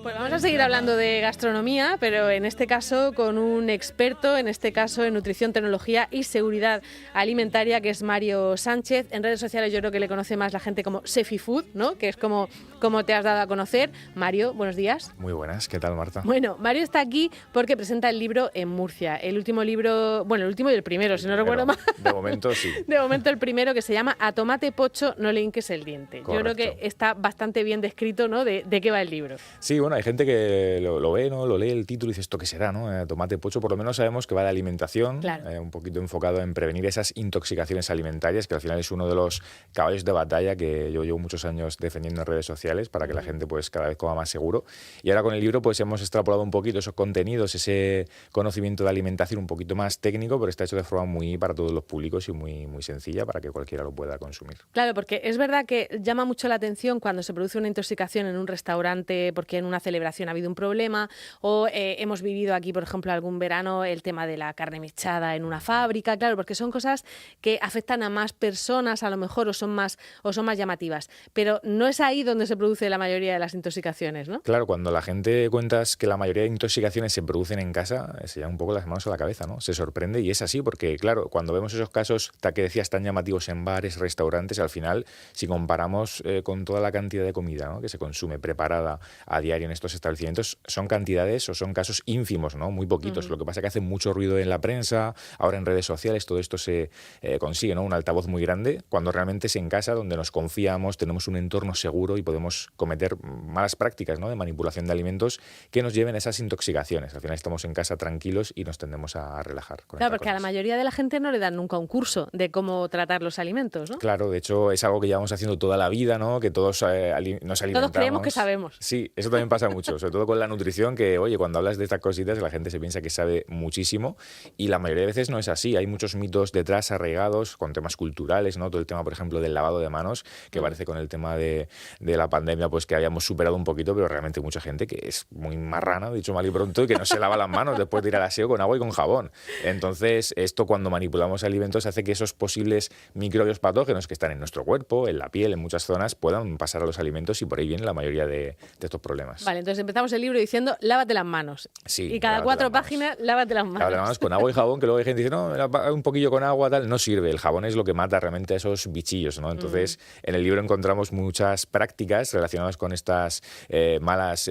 Pues vamos a seguir hablando de gastronomía, pero en este caso con un experto, en este caso en nutrición, tecnología y seguridad alimentaria, que es Mario Sánchez. En redes sociales yo creo que le conoce más la gente como Sefifood, ¿no? Que es como te has dado a conocer. Mario, buenos días. Muy buenas, ¿qué tal, Marta? Bueno, Mario está aquí porque presenta el libro en Murcia. El último libro, bueno, el último y el primero, si no recuerdo mal. De momento sí. De momento el primero, que se llama A tomate pocho no le hinques el diente. Correcto. Yo creo que está bastante bien descrito, ¿no? De qué va el libro. Sí, bueno, hay gente que lo ve, ¿no? Lo lee el título y dice, ¿esto qué será, no? Tomate pocho, por lo menos sabemos que va de alimentación, Claro. Un poquito enfocado en prevenir esas intoxicaciones alimentarias, que al final es uno de los caballos de batalla que yo llevo muchos años defendiendo en redes sociales para que la gente pues cada vez coma más seguro. Y ahora con el libro pues hemos extrapolado un poquito esos contenidos, ese conocimiento de alimentación un poquito más técnico, pero está hecho de forma muy para todos los públicos y muy, muy sencilla para que cualquiera lo pueda consumir. Claro, porque es verdad que llama mucho la atención cuando se produce una intoxicación en un restaurante porque en una celebración ha habido un problema o hemos vivido aquí, por ejemplo, algún verano el tema de la carne mechada en una fábrica, claro, porque son cosas que afectan a más personas a lo mejor o son más llamativas, pero no es ahí donde se produce la mayoría de las intoxicaciones, ¿no? Claro, cuando la gente cuentas que la mayoría de intoxicaciones se producen en casa, se lleva un poco las manos a la cabeza, ¿no? Se sorprende y es así, porque claro, cuando vemos esos casos que decías tan llamativos en bares, restaurantes, al final, si comparamos con toda la cantidad de comida, ¿no?, que se consume preparada a diario en estos establecimientos, son cantidades o son casos ínfimos, ¿no? Muy poquitos. Lo que pasa es que hace mucho ruido en la prensa, ahora en redes sociales, todo esto se consigue, ¿no?, un altavoz muy grande, cuando realmente es en casa donde nos confiamos, tenemos un entorno seguro y podemos cometer malas prácticas, ¿no?, de manipulación de alimentos que nos lleven a esas intoxicaciones. Al final estamos en casa tranquilos y nos tendemos a relajar. Claro, porque a la mayoría de la gente no le dan nunca un curso de cómo tratar los alimentos, ¿no? Claro, de hecho es algo que llevamos haciendo toda la vida, ¿no?, que todos nos alimentamos. Todos creemos que sabemos. Sí, eso también pasa mucho, sobre todo con la nutrición, que oye, cuando hablas de estas cositas la gente se piensa que sabe muchísimo y la mayoría de veces no es así. Hay muchos mitos detrás arraigados con temas culturales, ¿no? Todo el tema, por ejemplo, del lavado de manos, que parece con el tema de la pandemia pues que habíamos superado un poquito, pero realmente hay mucha gente que es muy marrana, dicho mal y pronto, y que no se lava las manos después de ir al aseo con agua y con jabón. Entonces, esto cuando manipulamos alimentos hace que esos posibles microbios patógenos que están en nuestro cuerpo, en la piel, en muchas zonas, puedan pasar a los alimentos y por ahí viene la mayoría de estos problemas. Vale, entonces empezamos el libro diciendo lávate las manos. Sí, y cada 4 páginas lávate las manos. Lávate las manos con agua y jabón, que luego hay gente que dice, no, un poquillo con agua, tal. No sirve. El jabón es lo que mata realmente a esos bichillos, ¿no? Entonces, en el libro encontramos muchas prácticas relacionadas con estas malas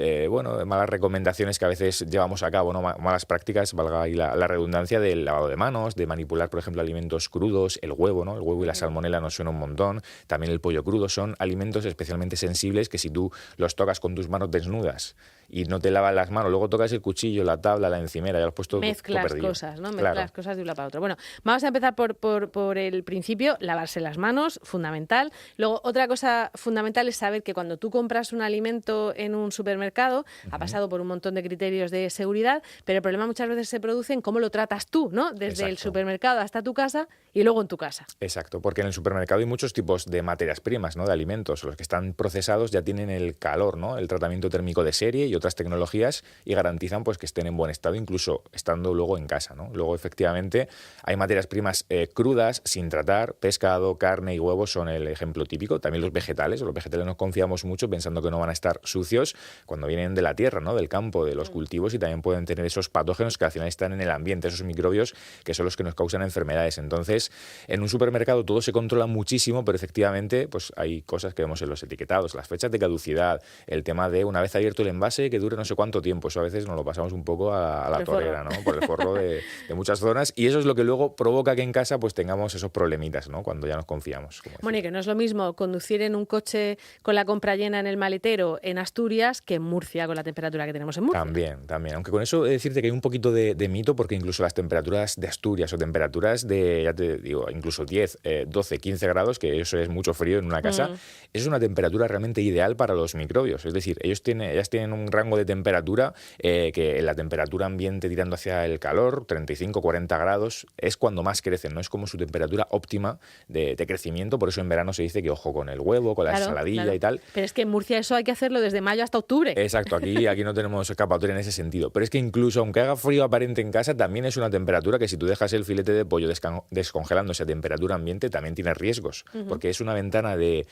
recomendaciones que a veces llevamos a cabo, ¿no? Malas prácticas, valga ahí la redundancia, del lavado de manos, de manipular, por ejemplo, alimentos crudos, el huevo, ¿no? El huevo y la salmonela nos suena un montón. También el pollo crudo son alimentos especialmente sensibles que si tú los tocas con tus manos desnudas y no te lavas las manos, luego tocas el cuchillo, la tabla, la encimera, ya lo has puesto Mezclas perdido. cosas, ¿no? Mezclas cosas de un lado para otro. Bueno, vamos a empezar por el principio, lavarse las manos, fundamental. Luego, otra cosa fundamental es saber que cuando tú compras un alimento en un supermercado, ha pasado por un montón de criterios de seguridad, pero el problema muchas veces se produce en cómo lo tratas tú, ¿no? Desde el supermercado hasta tu casa y luego en tu casa. Exacto, porque en el supermercado hay muchos tipos de materias primas, ¿no?, de alimentos. Los que están procesados ya tienen el calor, ¿no?, el tratamiento térmico de serie y otras tecnologías y garantizan pues que estén en buen estado, incluso estando luego en casa, ¿no? Luego, efectivamente, hay materias primas crudas, sin tratar. Pescado, carne y huevos son el ejemplo típico. También los vegetales nos confiamos mucho pensando que no van a estar sucios cuando vienen de la tierra, ¿no?, del campo, de los cultivos, y también pueden tener esos patógenos que al final están en el ambiente, esos microbios que son los que nos causan enfermedades. Entonces, en un supermercado todo se controla muchísimo, pero efectivamente pues hay cosas que vemos en los etiquetados, las fechas de caducidad, el tema de una vez abierto el envase que dure no sé cuánto tiempo. Eso a veces nos lo pasamos un poco a la torera, ¿no?, por el forro de muchas zonas, y eso es lo que luego provoca que en casa pues tengamos esos problemitas, ¿no?, cuando ya nos confiamos. Bueno, y que no es lo mismo conducir en un coche con la compra llena en el maletero en Asturias que en Murcia con la temperatura que tenemos en Murcia. También. Aunque con eso he de decirte que hay un poquito de mito, porque incluso las temperaturas de Asturias o temperaturas de, ya te digo, incluso 10, 12, 15 grados, que eso es mucho frío en una casa, es una temperatura realmente ideal para los microbios. Es decir, ellas tienen un rango de temperatura que en la temperatura ambiente tirando hacia el calor, 35, 40 grados, es cuando más crecen, no es como su temperatura óptima de crecimiento. Por eso en verano se dice que ojo con el huevo, con la ensaladilla y tal. Pero es que en Murcia eso hay que hacerlo desde mayo hasta octubre. Exacto, aquí no tenemos escapatoria en ese sentido. Pero es que incluso aunque haga frío aparente en casa, también es una temperatura que si tú dejas el filete de pollo descongelándose a temperatura ambiente, también tiene riesgos, porque es una ventana de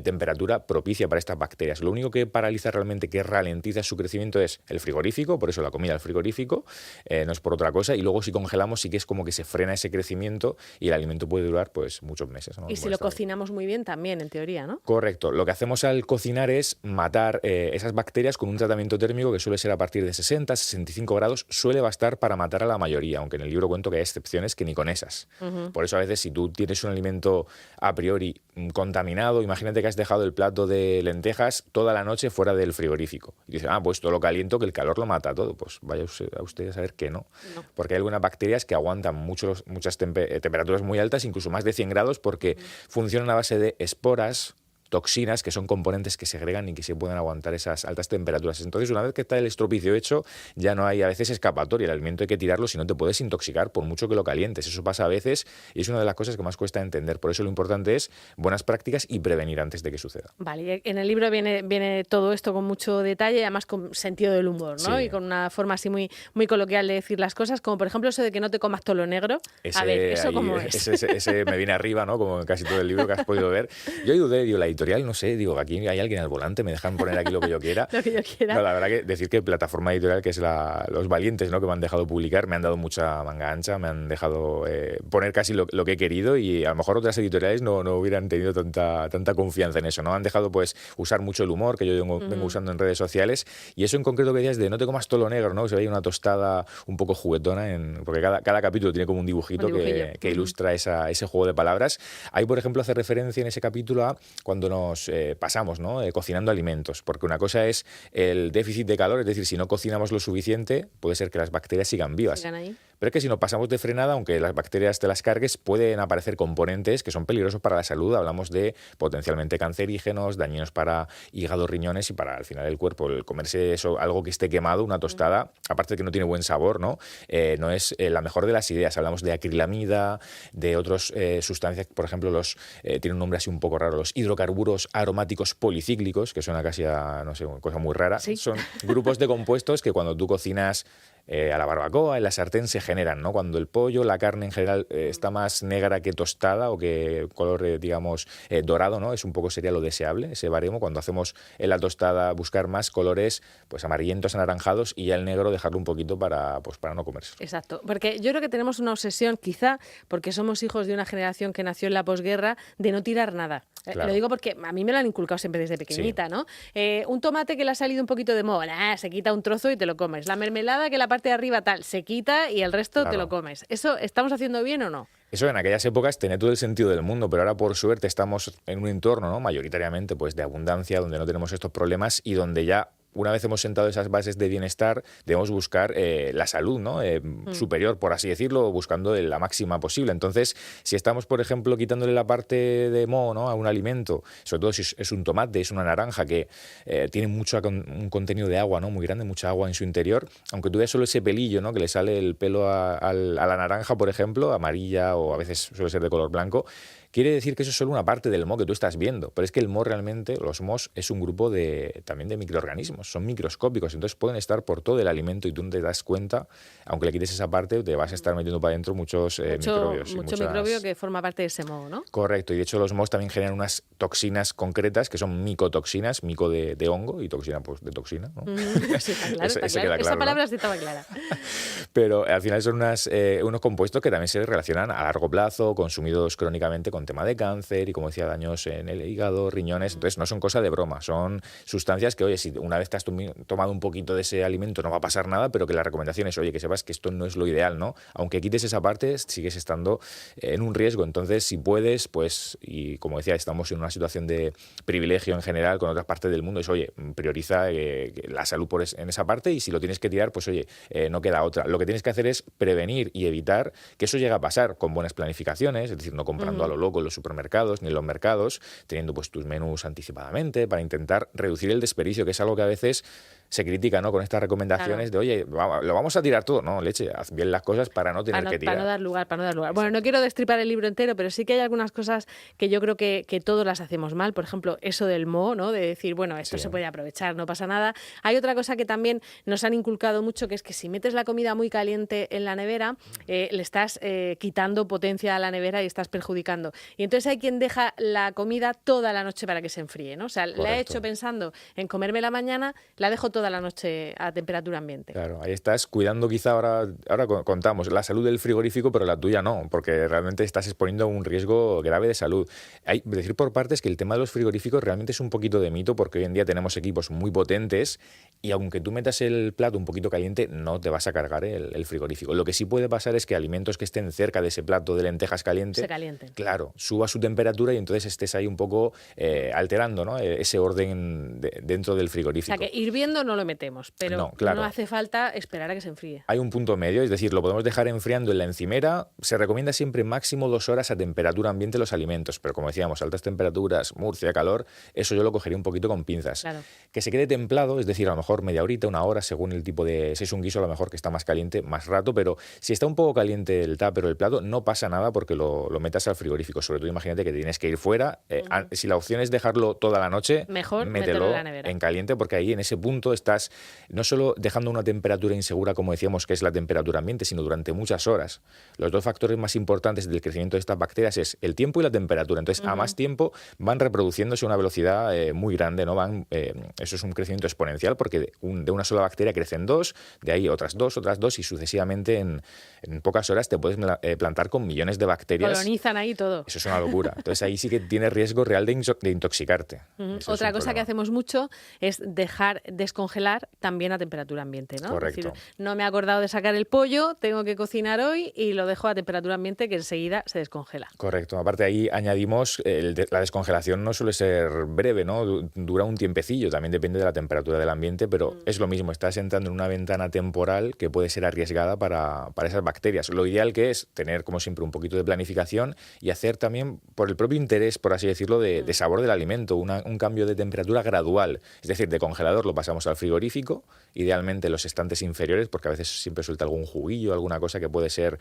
temperatura propicia para estas bacterias. Lo único que paraliza realmente, que ralentiza, es su crecimiento es el frigorífico, por eso la comida al frigorífico, no es por otra cosa, y luego si congelamos sí que es como que se frena ese crecimiento y el alimento puede durar pues muchos meses, ¿no? Y si lo cocinamos muy bien también, en teoría, ¿no? Correcto. Lo que hacemos al cocinar es matar esas bacterias con un tratamiento térmico que suele ser a partir de 60, 65 grados, suele bastar para matar a la mayoría, aunque en el libro cuento que hay excepciones que ni con esas. Por eso a veces si tú tienes un alimento a priori contaminado, imagínate que has dejado el plato de lentejas toda la noche fuera del frigorífico. Y dices, pues todo lo caliento, que el calor lo mata todo. Pues vaya a ustedes a saber que no. Porque hay algunas bacterias que aguantan muchas temperaturas muy altas, incluso más de 100 grados, porque funcionan a base de esporas, toxinas, que son componentes que segregan y que se pueden aguantar esas altas temperaturas. Entonces, una vez que está el estropicio hecho, ya no hay a veces escapatoria. El alimento hay que tirarlo, si no te puedes intoxicar por mucho que lo calientes. Eso pasa a veces y es una de las cosas que más cuesta entender. Por eso lo importante es buenas prácticas y prevenir antes de que suceda. Vale, en el libro viene todo esto con mucho detalle y además con sentido del humor, ¿no? Sí. Y con una forma así muy, muy coloquial de decir las cosas, como por ejemplo eso de que no te comas todo lo negro. A ver, ¿eso cómo es? Ese me viene arriba, ¿no? Como en casi todo el libro que has podido ver. Yo dudé, la editorial, no sé, aquí hay alguien al volante, me dejan poner aquí lo que yo quiera. Lo que yo quiera. No, la verdad que decir que plataforma editorial, que es Los Valientes, ¿no? Que me han dejado publicar, me han dado mucha manga ancha, me han dejado poner casi lo que he querido y a lo mejor otras editoriales no hubieran tenido tanta confianza en eso, ¿no? Han dejado pues usar mucho el humor que yo vengo usando en redes sociales y eso en concreto que decías de no te comas todo lo negro, ¿no? Que se veía una tostada un poco juguetona, porque cada capítulo tiene como un dibujito que ilustra ese juego de palabras. Ahí, por ejemplo, hace referencia en ese capítulo a cuando nos pasamos, ¿no? Cocinando alimentos, porque una cosa es el déficit de calor, es decir, si no cocinamos lo suficiente, puede ser que las bacterias sigan vivas. Sigan ahí. Pero es que si no pasamos de frenada, aunque las bacterias te las cargues, pueden aparecer componentes que son peligrosos para la salud. Hablamos de potencialmente cancerígenos, dañinos para hígado, riñones y para al final el cuerpo. El comerse eso, algo que esté quemado, una tostada, aparte de que no tiene buen sabor, ¿no? No es la mejor de las ideas. Hablamos de acrilamida, de otras sustancias, por ejemplo, tiene un nombre así un poco raro, los hidrocarburos aromáticos policíclicos, que suena casi a, no sé, una cosa muy rara. Sí. Son grupos de compuestos que cuando tú cocinas a la barbacoa, en la sartén se generan, ¿no? Cuando el pollo, la carne en general está más negra que tostada o que color, digamos, dorado, ¿no? Sería lo deseable, ese baremo. Cuando hacemos en la tostada buscar más colores pues amarillentos, anaranjados y ya el negro dejarlo un poquito para no comerse. Exacto, porque yo creo que tenemos una obsesión, quizá porque somos hijos de una generación que nació en la posguerra, de no tirar nada. Claro. Lo digo porque a mí me lo han inculcado siempre desde pequeñita, Sí. ¿no? Un tomate que le ha salido un poquito de moho, se quita un trozo y te lo comes. La mermelada que la parte de arriba tal, se quita y el resto te lo comes. ¿Eso estamos haciendo bien o no? Eso en aquellas épocas tenía todo el sentido del mundo, pero ahora por suerte estamos en un entorno, ¿no? Mayoritariamente pues de abundancia, donde no tenemos estos problemas y donde ya una vez hemos sentado esas bases de bienestar, debemos buscar la salud, ¿no? Superior, por así decirlo, buscando la máxima posible. Entonces, si estamos, por ejemplo, quitándole la parte de moho, ¿no? A un alimento, sobre todo si es un tomate, es una naranja que tiene un contenido de agua, ¿no? Muy grande, mucha agua en su interior, aunque tú veas solo ese pelillo, ¿no? Que le sale el pelo a la naranja, por ejemplo, amarilla o a veces suele ser de color blanco, quiere decir que eso es solo una parte del moho que tú estás viendo, pero es que el moho realmente, los mohos, es un grupo también de microorganismos, son microscópicos, entonces pueden estar por todo el alimento y tú no te das cuenta, aunque le quites esa parte, te vas a estar metiendo para adentro muchos microbios. Mucho microbio que forma parte de ese moho, ¿no? Correcto, y de hecho los mohos también generan unas toxinas concretas que son micotoxinas, mico de hongo y toxina pues de toxina, ¿no? Sí, está claro, Queda esa claro, palabra ¿no? sí estaba clara. Pero al final son unos compuestos que también se relacionan a largo plazo, consumidos crónicamente con tema de cáncer y, como decía, daños en el hígado, riñones. Entonces no son cosa de broma, son sustancias que, oye, si una vez te has tomado un poquito de ese alimento no va a pasar nada, pero que la recomendación es, oye, que sepas que esto no es lo ideal, ¿no? Aunque quites esa parte, sigues estando en un riesgo. Entonces, si puedes, pues, y como decía, estamos en una situación de privilegio en general con otras partes del mundo, es, oye, prioriza la salud en esa parte y si lo tienes que tirar, pues, oye, no queda otra. Lo que tienes que hacer es prevenir y evitar que eso llegue a pasar con buenas planificaciones, es decir, no comprando a lo loco en los supermercados ni en los mercados, teniendo pues tus menús anticipadamente para intentar reducir el desperdicio, que es algo que a veces se critica, ¿no? Con estas recomendaciones de, oye, lo vamos a tirar todo. No, leche, haz bien las cosas para no tener que tirar. Para no dar lugar. Bueno, no quiero destripar el libro entero, pero sí que hay algunas cosas que yo creo que todos las hacemos mal. Por ejemplo, eso del moho, ¿no? De decir, bueno, esto se puede aprovechar, no pasa nada. Hay otra cosa que también nos han inculcado mucho, que es que si metes la comida muy caliente en la nevera, le estás quitando potencia a la nevera y estás perjudicando. Y entonces hay quien deja la comida toda la noche para que se enfríe, ¿no? O sea, la he hecho pensando en comerme la mañana, la dejo toda toda la noche a temperatura ambiente. Claro, ahí estás cuidando quizá, ahora contamos, la salud del frigorífico, pero la tuya no, porque realmente estás exponiendo a un riesgo grave de salud. Hay decir por partes que el tema de los frigoríficos realmente es un poquito de mito, porque hoy en día tenemos equipos muy potentes y aunque tú metas el plato un poquito caliente, no te vas a cargar el frigorífico. Lo que sí puede pasar es que alimentos que estén cerca de ese plato de lentejas caliente, se calienten. Claro, suba su temperatura y entonces estés ahí un poco alterando, ¿no?, ese orden dentro del frigorífico. O sea que hirviendo no lo metemos, pero no, claro, no hace falta esperar a que se enfríe. Hay un punto medio, es decir, lo podemos dejar enfriando en la encimera. Se recomienda siempre máximo 2 horas a temperatura ambiente los alimentos, pero como decíamos, altas temperaturas, Murcia, calor, eso yo lo cogería un poquito con pinzas. Claro. Que se quede templado, es decir, a lo mejor media horita, 1 hora, según el tipo de... Si es un guiso, a lo mejor que está más caliente, más rato, pero si está un poco caliente el tupper o el plato, no pasa nada porque lo metas al frigorífico. Sobre todo imagínate que tienes que ir fuera. Si la opción es dejarlo toda la noche, mejor mételo en la nevera. En caliente, porque ahí en ese punto estás no solo dejando una temperatura insegura, como decíamos, que es la temperatura ambiente, sino durante muchas horas. Los 2 factores más importantes del crecimiento de estas bacterias es el tiempo y la temperatura. Entonces, a más tiempo van reproduciéndose a una velocidad muy grande, ¿no? Eso es un crecimiento exponencial, porque de una sola bacteria crecen 2, de ahí otras 2 y sucesivamente en pocas horas te puedes plantar con millones de bacterias. Colonizan ahí todo. Eso es una locura. Entonces ahí sí que tienes riesgo real de intoxicarte. Otra cosa que hacemos mucho es dejar descongelar también a temperatura ambiente, ¿no? Correcto. Es decir, no me he acordado de sacar el pollo, tengo que cocinar hoy y lo dejo a temperatura ambiente que enseguida se descongela. Correcto. Aparte ahí añadimos, la descongelación no suele ser breve, ¿no? Dura un tiempecillo, también depende de la temperatura del ambiente, pero es lo mismo, estás entrando en una ventana temporal que puede ser arriesgada para esas bacterias. Lo ideal que es tener, como siempre, un poquito de planificación y hacer también, por el propio interés, por así decirlo, de sabor del alimento, un cambio de temperatura gradual. Es decir, de congelador lo pasamos al frigorífico, idealmente los estantes inferiores, porque a veces siempre suelta algún juguillo, alguna cosa que puede ser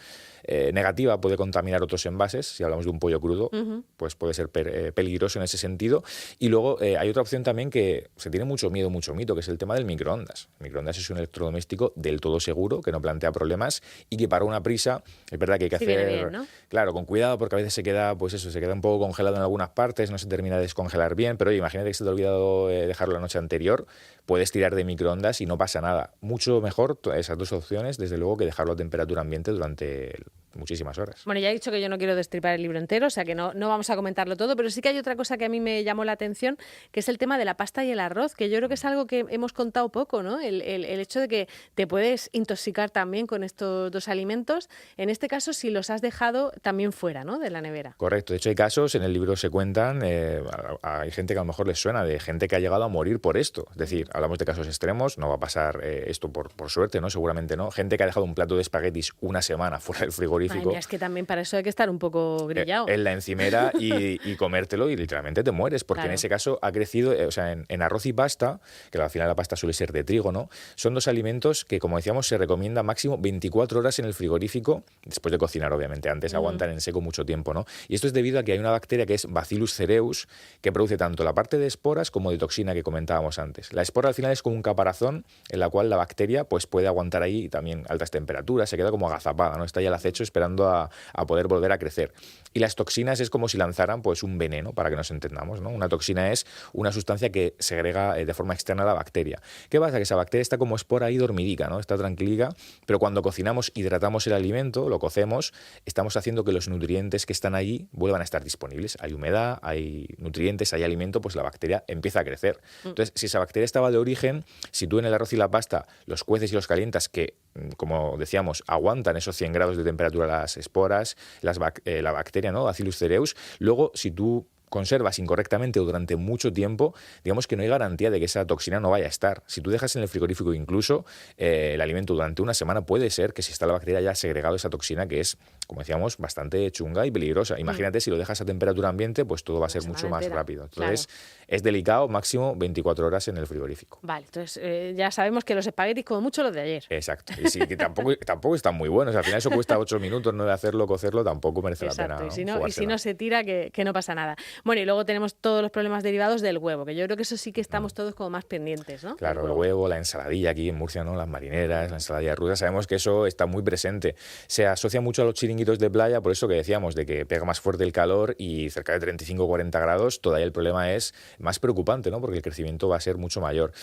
negativa, puede contaminar otros envases. Si hablamos de un pollo crudo, pues puede ser peligroso en ese sentido. Y luego hay otra opción también que se tiene mucho mito, que es el tema del microondas. El microondas es un electrodoméstico del todo seguro, que no plantea problemas y que para una prisa, es verdad que hay que hacer, bien, ¿no? Claro, con cuidado, porque a veces se queda un poco congelado en algunas partes, no se termina de descongelar bien, pero oye, imagínate que se te ha olvidado dejarlo la noche anterior, puedes tirar de microondas y no pasa nada. Mucho mejor esas 2 opciones, desde luego, que dejarlo a temperatura ambiente durante muchísimas horas. Bueno, ya he dicho que yo no quiero destripar el libro entero, o sea que no vamos a comentarlo todo, pero sí que hay otra cosa que a mí me llamó la atención, que es el tema de la pasta y el arroz, que yo creo que es algo que hemos contado poco, ¿no? El hecho de que te puedes intoxicar también con estos 2 alimentos, en este caso si los has dejado también fuera, ¿no?, de la nevera. Correcto, de hecho hay casos, en el libro se cuentan, hay gente que a lo mejor les suena, de gente que ha llegado a morir por esto, es decir, hablamos de casos extremos, no va a pasar esto por suerte, ¿no? Seguramente no, gente que ha dejado un plato de espaguetis una semana fuera del frigorífico. Ay, mira, es que también para eso hay que estar un poco grillado. En la encimera y comértelo y literalmente te mueres, porque claro. En ese caso ha crecido, o sea, en arroz y pasta, que al final la pasta suele ser de trigo, ¿no? Son 2 alimentos que, como decíamos, se recomienda máximo 24 horas en el frigorífico, después de cocinar, obviamente, antes aguantan en seco mucho tiempo, ¿no? Y esto es debido a que hay una bacteria que es Bacillus cereus, que produce tanto la parte de esporas como de toxina que comentábamos antes. La espora al final es como un caparazón en la cual la bacteria pues, puede aguantar ahí también altas temperaturas, se queda como agazapada, ¿no? Está ahí al acecho esperando a poder volver a crecer. Y las toxinas es como si lanzaran pues, un veneno, para que nos entendamos, ¿no? Una toxina es una sustancia que segrega de forma externa a la bacteria. ¿Qué pasa? Que esa bacteria está como espora ahí dormidica, ¿no? Está tranquilica, pero cuando cocinamos, hidratamos el alimento, lo cocemos, estamos haciendo que los nutrientes que están allí vuelvan a estar disponibles. Hay humedad, hay nutrientes, hay alimento, pues la bacteria empieza a crecer. Entonces, si esa bacteria estaba de origen, si tú en el arroz y la pasta los cueces y los calientas, que, como decíamos, aguantan esos 100 grados de temperatura las esporas, la bacteria, ¿no? Bacillus cereus, luego, si tú conservas incorrectamente o durante mucho tiempo, digamos que no hay garantía de que esa toxina no vaya a estar. Si tú dejas en el frigorífico incluso el alimento durante una semana, puede ser que si está la bacteria haya segregado esa toxina que es, como decíamos, bastante chunga y peligrosa. Imagínate si lo dejas a temperatura ambiente, pues todo va a ser mucho más rápido. Entonces, es delicado, máximo 24 horas en el frigorífico. Vale, entonces ya sabemos que los espaguetis como mucho los de ayer. Exacto. Y sí, que tampoco están muy buenos. Al final eso cuesta 8 minutos, no de hacerlo, cocerlo, tampoco merece la pena. Y si no se tira, que no pasa nada. Bueno, y luego tenemos todos los problemas derivados del huevo, que yo creo que eso sí que estamos todos como más pendientes, ¿no? Claro, el huevo, la ensaladilla aquí en Murcia, ¿no? Las marineras, la ensaladilla rusa, sabemos que eso está muy presente. Se asocia mucho a los chiringuitos chiringuitos de playa, por eso que decíamos de que pega más fuerte el calor y cerca de 35 o 40 grados, todavía el problema es más preocupante, ¿no? Porque el crecimiento va a ser mucho mayor.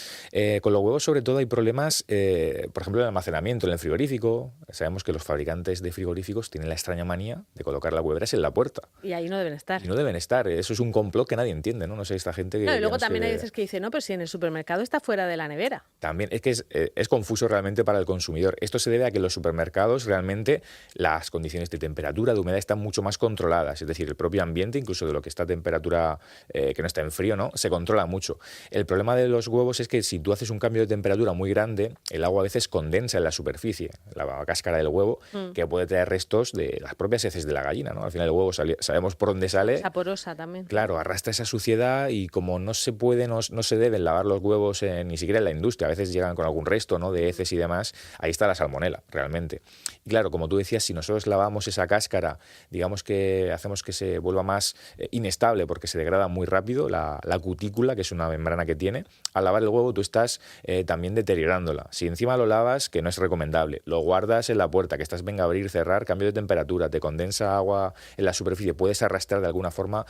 Con los huevos, sobre todo, hay problemas, por ejemplo, en el almacenamiento, en el frigorífico. Sabemos que los fabricantes de frigoríficos tienen la extraña manía de colocar las hueveras en la puerta. Y ahí no deben estar. Y no deben estar. Eso es un complot que nadie entiende, ¿no? No sé, esta gente que... No, y luego también hay veces que dicen, no, pero si en el supermercado está fuera de la nevera. También es que es confuso realmente para el consumidor. Esto se debe a que en los supermercados realmente las condiciones de temperatura, de humedad están mucho más controladas. Es decir, el propio ambiente, incluso de lo que está a temperatura que no está en frío, ¿no? Se controla mucho. El problema de los huevos es que si tú haces un cambio de temperatura muy grande, el agua a veces condensa en la superficie, la cáscara del huevo, que puede traer restos de las propias heces de la gallina, ¿no? Al final el huevo sabemos por dónde sale. Saporosa también. Claro, arrastra esa suciedad y como no se puede, no se deben lavar los huevos ni siquiera en la industria, a veces llegan con algún resto, ¿no? De heces y demás, ahí está la salmonela, realmente. Y claro, como tú decías, si nosotros lavamos esa cáscara, digamos que hacemos que se vuelva más inestable porque se degrada muy rápido, la cutícula, que es una membrana que tiene, al lavar el huevo tú estás también deteriorándola. Si encima lo lavas, que no es recomendable, lo guardas en la puerta, que estás venga a abrir, cerrar, cambio de temperatura, te condensa agua en la superficie, puedes arrastrar de alguna forma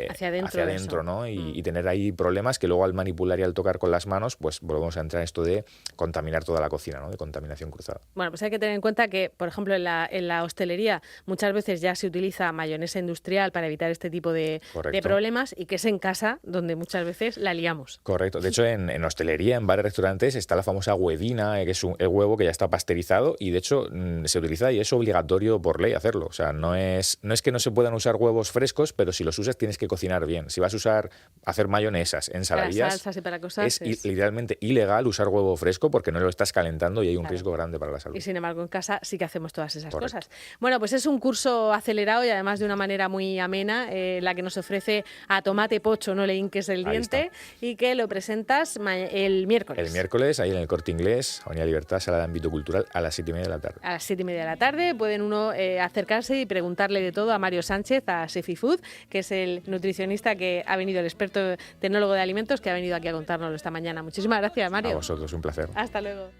hacia adentro, ¿no? Y tener ahí problemas que luego al manipular y al tocar con las manos, pues volvemos a entrar en esto de contaminar toda la cocina, ¿no? De contaminación cruzada. Bueno, pues hay que tener en cuenta que, por ejemplo, en la hostelería muchas veces ya se utiliza mayonesa industrial para evitar este tipo de problemas, y que es en casa donde muchas veces la liamos. Correcto. De hecho, en hostelería, en bares, restaurantes, está la famosa huevina, que es el huevo que ya está pasteurizado y, de hecho, se utiliza y es obligatorio por ley hacerlo. O sea, no es que no se puedan usar huevos frescos, pero si los usas tienes que cocinar bien. Si vas a hacer mayonesas, ensaladillas, para salsas y para cosas, es literalmente ilegal usar huevo fresco porque no lo estás calentando y hay un riesgo grande para la salud. Y sin embargo, en casa sí que hacemos todas esas cosas. Bueno, pues es un curso acelerado y además de una manera muy amena, la que nos ofrece a Tomate Pocho, no le hinques el diente, y que lo presentas el miércoles. El miércoles, ahí en el Corte Inglés, Avenida Libertad, Sala de Ámbito Cultural, a las 7:30 de la tarde. A las 7:30 de la tarde pueden uno acercarse y preguntarle de todo a Mario Sánchez, a Sefifood, que es el nutricionista que ha venido, el experto tecnólogo de alimentos, que ha venido aquí a contárnoslo esta mañana. Muchísimas gracias, Mario. A vosotros, un placer. Hasta luego.